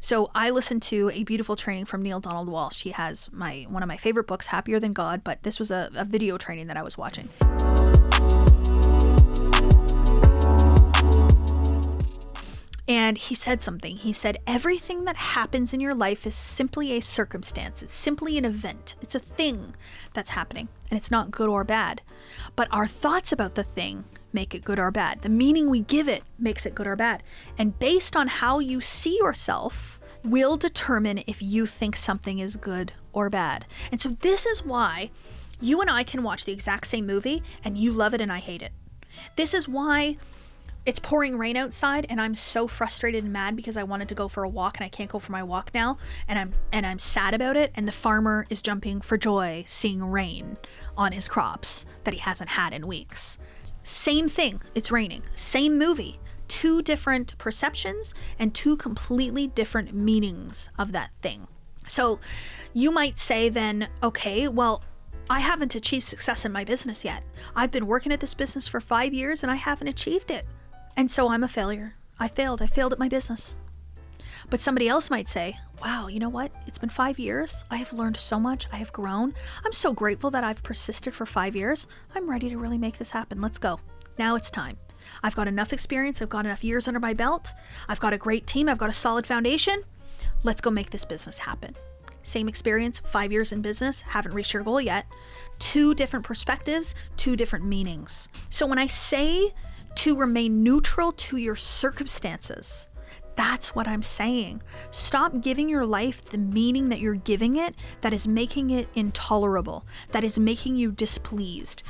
So I listened to a beautiful training from Neale Donald Walsch. He has one of my favorite books, Happier Than God, but this was a video training that I was watching. And he said something. He said, everything that happens in your life is simply a circumstance. It's simply an event. It's a thing that's happening, and it's not good or bad. But our thoughts about the thing make it good or bad. The meaning we give it makes it good or bad. And based on how you see yourself will determine if you think something is good or bad. And so this is why you and I can watch the exact same movie and you love it and I hate it. This is why it's pouring rain outside and I'm so frustrated and mad because I wanted to go for a walk and I can't go for my walk now, and I'm sad about it, and the farmer is jumping for joy seeing rain on his crops that he hasn't had in weeks. Same thing, it's raining. Same movie. Two different perceptions and two completely different meanings of that thing. So you might say then, okay, well, I haven't achieved success in my business yet. I've been working at this business for 5 years and I haven't achieved it. And so I'm a failure. I failed at my business. But somebody else might say, wow, you know what? It's been 5 years. I have learned so much. I have grown. I'm so grateful that I've persisted for 5 years. I'm ready to really make this happen. Let's go. Now it's time. I've got enough experience. I've got enough years under my belt. I've got a great team. I've got a solid foundation. Let's go make this business happen. Same experience, 5 years in business, haven't reached your goal yet. Two different perspectives, two different meanings. So when I say to remain neutral to your circumstances, that's what I'm saying. Stop giving your life the meaning that you're giving it that is making it intolerable, that is making you displeased,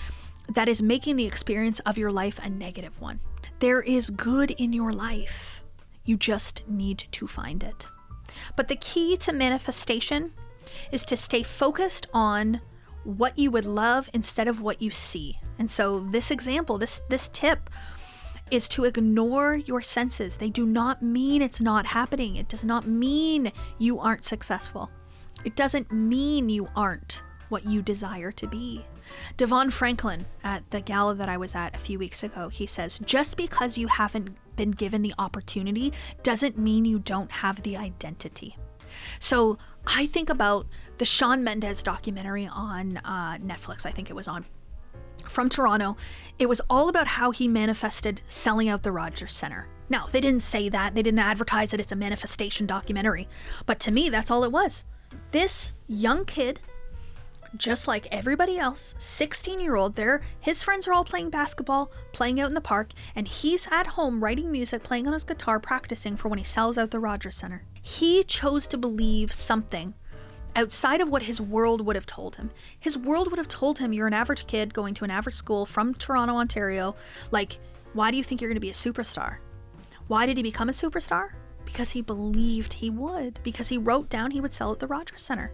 that is making the experience of your life a negative one. There is good in your life. You just need to find it. But the key to manifestation is to stay focused on what you would love instead of what you see. And so this example, this tip is to ignore your senses. They do not mean it's not happening. It does not mean you aren't successful. It doesn't mean you aren't what you desire to be. Devon Franklin at the gala that I was at a few weeks ago, he says, just because you haven't been given the opportunity doesn't mean you don't have the identity. So I think about the Shawn Mendes documentary on Netflix, I think it was on, from Toronto. It was all about how he manifested selling out the Rogers Centre. Now, they didn't say that. They didn't advertise that it's a manifestation documentary. But to me, that's all it was. This young kid, just like everybody else, 16-year-old, his friends are all playing basketball, playing out in the park, and he's at home writing music, playing on his guitar, practicing for when he sells out the Rogers Centre. He chose to believe something outside of what his world would have told him. His world would have told him, you're an average kid going to an average school from Toronto, Ontario. Like, why do you think you're going to be a superstar? Why did he become a superstar? Because he believed he would. Because he wrote down he would sell at the Rogers Centre.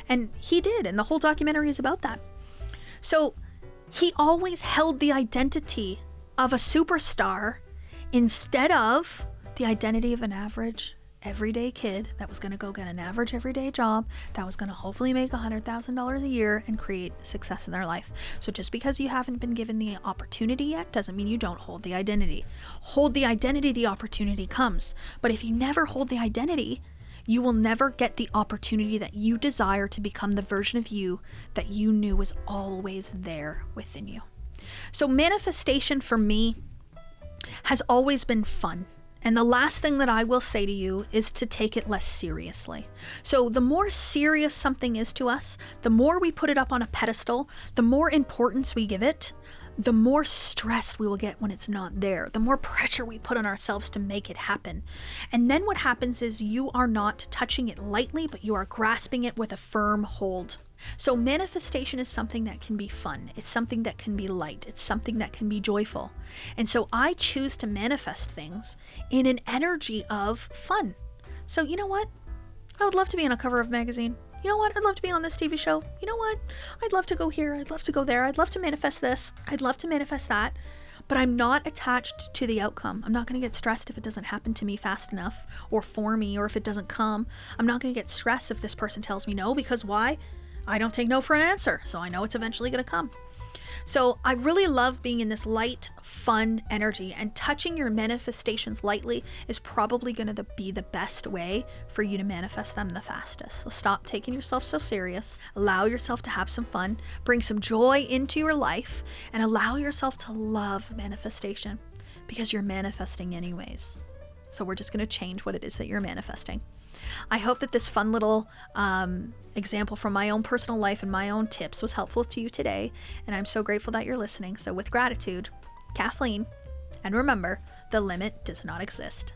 And he did, and the whole documentary is about that. So he always held the identity of a superstar instead of the identity of an average everyday kid that was going to go get an average everyday job that was going to hopefully make $100,000 a year and create success in their life. So just because you haven't been given the opportunity yet doesn't mean you don't hold the identity. Hold the identity, the opportunity comes. But if you never hold the identity, you will never get the opportunity that you desire to become the version of you that you knew was always there within you. So manifestation for me has always been fun. And the last thing that I will say to you is to take it less seriously. So the more serious something is to us, the more we put it up on a pedestal, the more importance we give it, the more stressed we will get when it's not there, the more pressure we put on ourselves to make it happen. And then what happens is you are not touching it lightly, but you are grasping it with a firm hold. So manifestation is something that can be fun. It's something that can be light. It's something that can be joyful. And so I choose to manifest things in an energy of fun. So you know what? I would love to be on a cover of a magazine. You know what? I'd love to be on this TV show. You know what? I'd love to go here. I'd love to go there. I'd love to manifest this. I'd love to manifest that. But I'm not attached to the outcome. I'm not going to get stressed if it doesn't happen to me fast enough or for me, or if it doesn't come. I'm not going to get stressed if this person tells me no, because why? I don't take no for an answer, so I know it's eventually going to come. So I really love being in this light, fun energy, and touching your manifestations lightly is probably going to be the best way for you to manifest them the fastest. So stop taking yourself so serious, allow yourself to have some fun, bring some joy into your life, and allow yourself to love manifestation because you're manifesting anyways. So we're just going to change what it is that you're manifesting. I hope that this fun little example from my own personal life and my own tips was helpful to you today, and I'm so grateful that you're listening. So with gratitude, Kathleen, and remember, the limit does not exist.